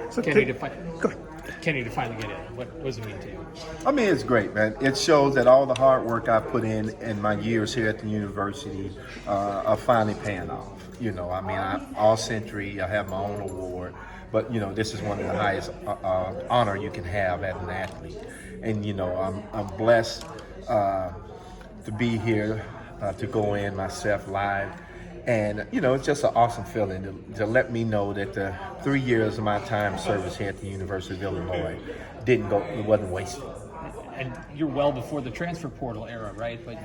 So Kenny go ahead. Kenny to finally get in. What does it mean to you? I mean, it's great, man. It shows that all the hard work I put in my years here at the university are finally paying off. I mean, all century, I have my own award, but this is one of the highest honor you can have as an athlete, and I'm blessed to be here, to go in myself live. And, it's just an awesome feeling to let me know that the 3 years of my time service here at the University of Illinois it wasn't wasted. And you're well before the transfer portal era, right? But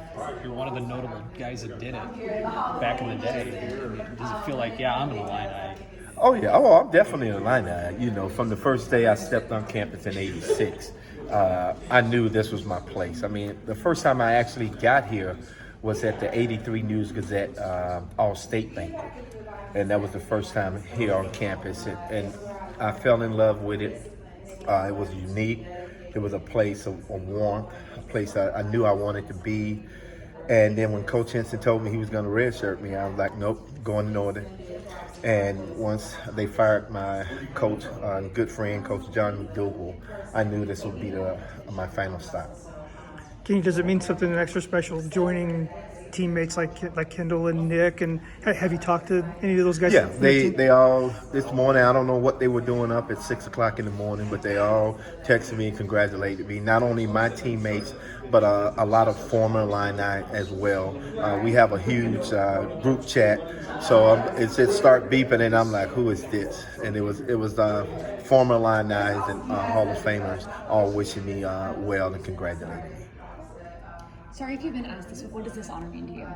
you're one of the notable guys that did it back in the day. I mean, does it feel like, yeah, I'm an Illini? Oh, yeah. Oh, I'm definitely an Illini. From the first day I stepped on campus in '86, I knew this was my place. I mean, the first time I actually got here was at the '83 News Gazette All-State Banquet. And that was the first time here on campus. And I fell in love with it. It was unique. It was a place of warmth, a place I knew I wanted to be. And then when Coach Henson told me he was going to redshirt me, I was like, nope, going northern. And once they fired my coach, good friend, Coach John McDougal, I knew this would be my final stop. Kenny, does it mean something extra special joining teammates like Kendall and Nick? And have you talked to any of those guys? Yeah, they all, this morning, I don't know what they were doing up at 6 o'clock in the morning, but they all texted me and congratulated me. Not only my teammates, but a lot of former Illini as well. We have a huge group chat, so it start beeping, and I'm like, who is this? And it was former Illini and Hall of Famers all wishing me well and congratulating me. Sorry if you've been asked this, but what does this honor mean to you?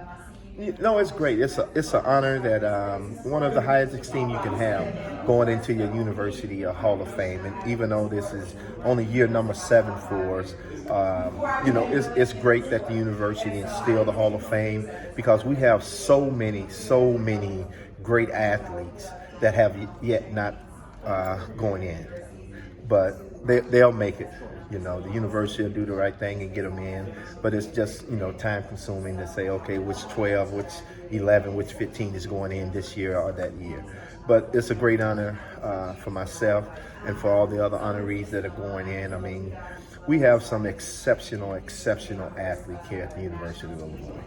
No, it's great. It's an honor that one of the highest esteem you can have going into your university Hall of Fame. And even though this is only year number 7 for us, it's great that the university is still the Hall of Fame, because we have so many great athletes that have yet not going in, but they'll make it. The university will do the right thing and get them in, but it's just, time consuming to say, okay, which 12, which 11, which 15 is going in this year or that year. But it's a great honor for myself and for all the other honorees that are going in. I mean, we have some exceptional athletes here at the University of Illinois,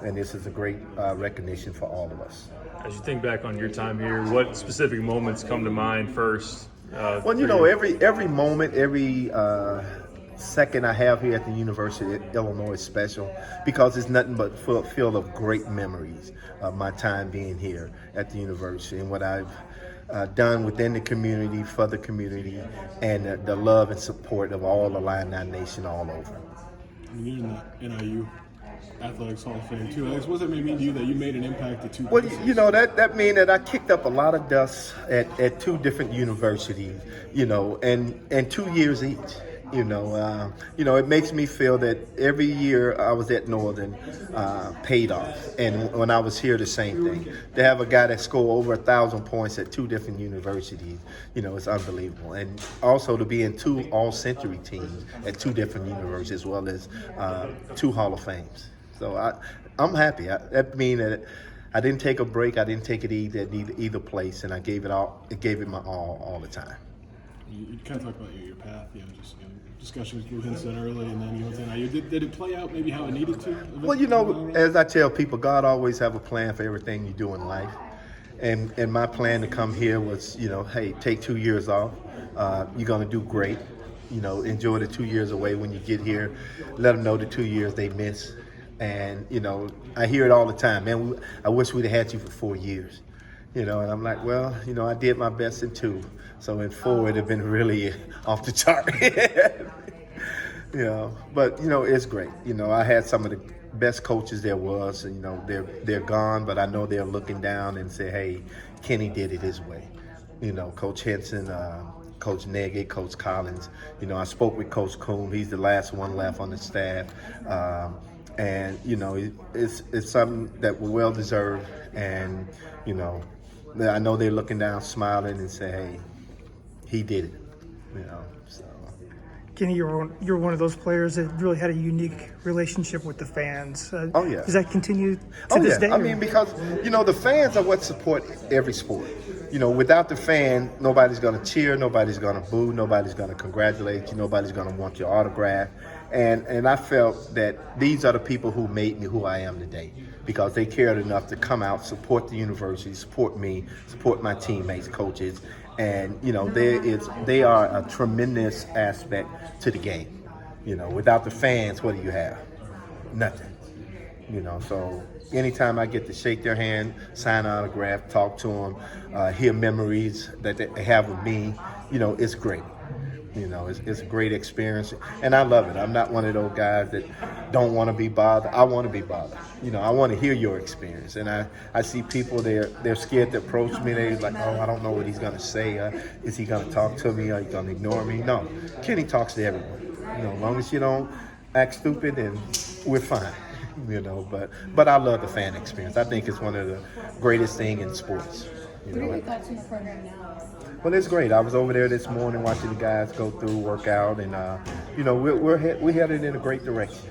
and this is a great recognition for all of us. As you think back on your time here, what specific moments come to mind first? Every moment, every second I have here at the University of Illinois is special, because it's nothing but filled of great memories of my time being here at the university and what I've done within the community, for the community, and the love and support of all the Illini Nation all over. You're in the NIU Athletics Hall of Fame too. Alex, what does it mean to you that you made an impact at 2 places? Well, that means that I kicked up a lot of dust at 2 different universities, and 2 years each. It makes me feel that every year I was at Northern paid off, and when I was here, the same thing. To have a guy that scored over 1,000 points at 2 different universities, it's unbelievable. And also to be in 2 all-century teams at 2 different universities, as well as 2 Hall of Fames. So I'm happy. That means that I didn't take a break. I didn't take it either place, and I gave it my all the time. You kind of talked about your path, discussions with Henson early, and then you went to NIU. Did it play out maybe how it needed to? Well, as I tell people, God always have a plan for everything you do in life. And my plan to come here was, hey, take 2 years off. You're going to do great. Enjoy the 2 years away when you get here. Let them know the 2 years they miss. And, I hear it all the time, man, I wish we'd have had you for 4 years. And I'm like, well, I did my best in 2. So in 4, it'd have been really off the chart. But, it's great. I had some of the best coaches there was. They're gone, but I know they're looking down and say, hey, Kenny did it his way. Coach Henson, Coach Neggett, Coach Collins. I spoke with Coach Coon. He's the last one left on the staff. And, it's something that we're well deserved. And, I know they're looking down, smiling, and say, hey, he did it, so. Kenny, you're one of those players that really had a unique relationship with the fans. Oh, yeah. Does that continue to Oh, this yeah. day? I mean, because, the fans are what support every sport. Without the fan, nobody's going to cheer, nobody's going to boo, nobody's going to congratulate you, nobody's going to want your autograph. And I felt that these are the people who made me who I am today, because they cared enough to come out, support the university, support me, support my teammates, coaches. And, they are a tremendous aspect to the game. Without the fans, what do you have? Nothing. So anytime I get to shake their hand, sign an autograph, talk to them, hear memories that they have with me, it's great. It's a great experience, and I love it. I'm not one of those guys that don't want to be bothered. I want to be bothered. I want to hear your experience, and I see people they're scared to approach me. They're like, oh, I don't know what he's going to say. Is he going to talk to me? Are you going to ignore me? No, Kenny talks to everyone. As long as you don't act stupid, then we're fine. But I love the fan experience. I think it's one of the greatest things in sports. What are your thoughts on the program now? Well, it's great. I was over there this morning watching the guys go through, work out, and we're headed in a great direction.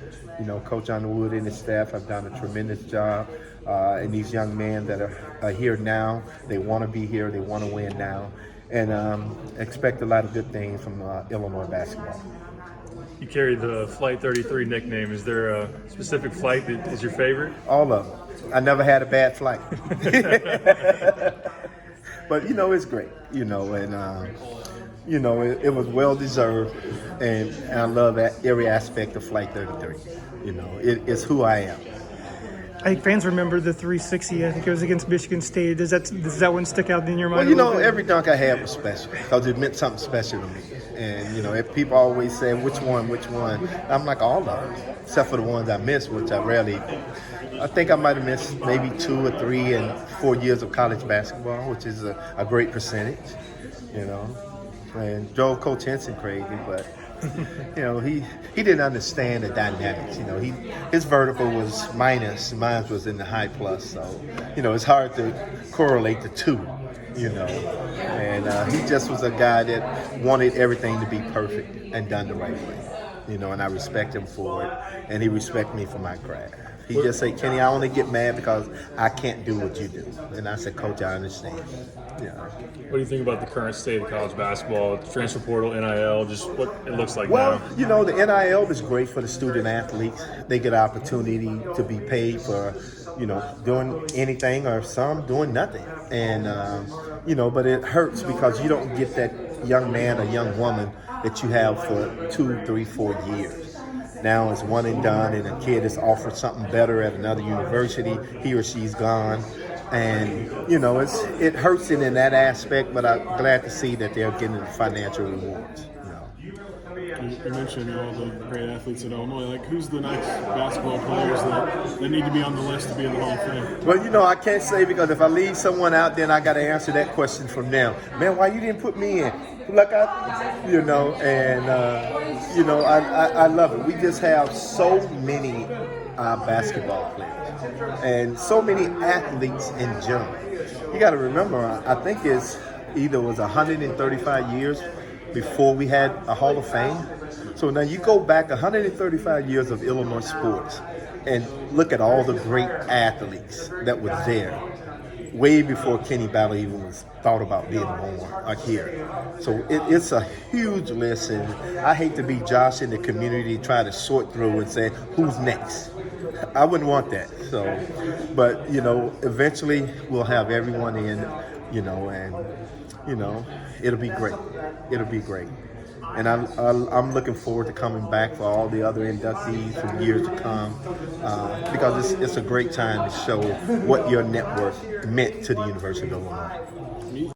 Coach Underwood and his staff have done a tremendous job, and these young men that are here now, they want to be here, they want to win now, and expect a lot of good things from Illinois basketball. You carry the Flight 33 nickname. Is there a specific flight that is your favorite? All of them. I never had a bad flight. But, it's great, and, it was well-deserved, and I love every aspect of Flight 33. It's who I am. I think fans remember the 360. I think it was against Michigan State. Does that one stick out in your mind? Well, every dunk I had was special because it meant something special to me. And, if people always say, which one? I'm like, all of them, except for the ones I missed, which I think I might have missed maybe 2 or 3 in 4 years of college basketball, which is a great percentage, And drove Coach Henson crazy, but, he didn't understand the dynamics. His vertical was minus, mine was in the high plus. So, it's hard to correlate the two, And he just was a guy that wanted everything to be perfect and done the right way, And I respect him for it, and he respects me for my craft. He just said, Kenny, I only get mad because I can't do what you do. And I said, Coach, I understand. What do you think about the current state of college basketball, transfer portal, NIL, just what it looks like now? Well, the NIL is great for the student athletes. They get an opportunity to be paid for, doing anything, or some doing nothing. And, but it hurts because you don't get that young man or young woman that you have for 2, 3, 4 years. Now it's one and done, and a kid is offered something better at another university. He or she's gone, and it hurts it in that aspect. But I'm glad to see that they're getting the financial rewards. You mentioned all the great athletes at Illinois. Like, who's the next basketball players that need to be on the list to be in the Hall of Fame? Well, I can't say, because if I leave someone out, then I got to answer that question from them. Man, why you didn't put me in? Like I love it. We just have so many basketball players and so many athletes in general. You got to remember, I think it's either was 135 years before we had a Hall of Fame. So now you go back 135 years of Illinois sports and look at all the great athletes that were there way before Kenny Ballard even was thought about being born or here. So it's a huge list, and I hate to be Josh in the community, try to sort through and say, who's next? I wouldn't want that. So, but, eventually we'll have everyone in, and, it'll be great. It'll be great. And I'm looking forward to coming back for all the other inductees for years to come, because it's a great time to show what your network meant to the University of Illinois.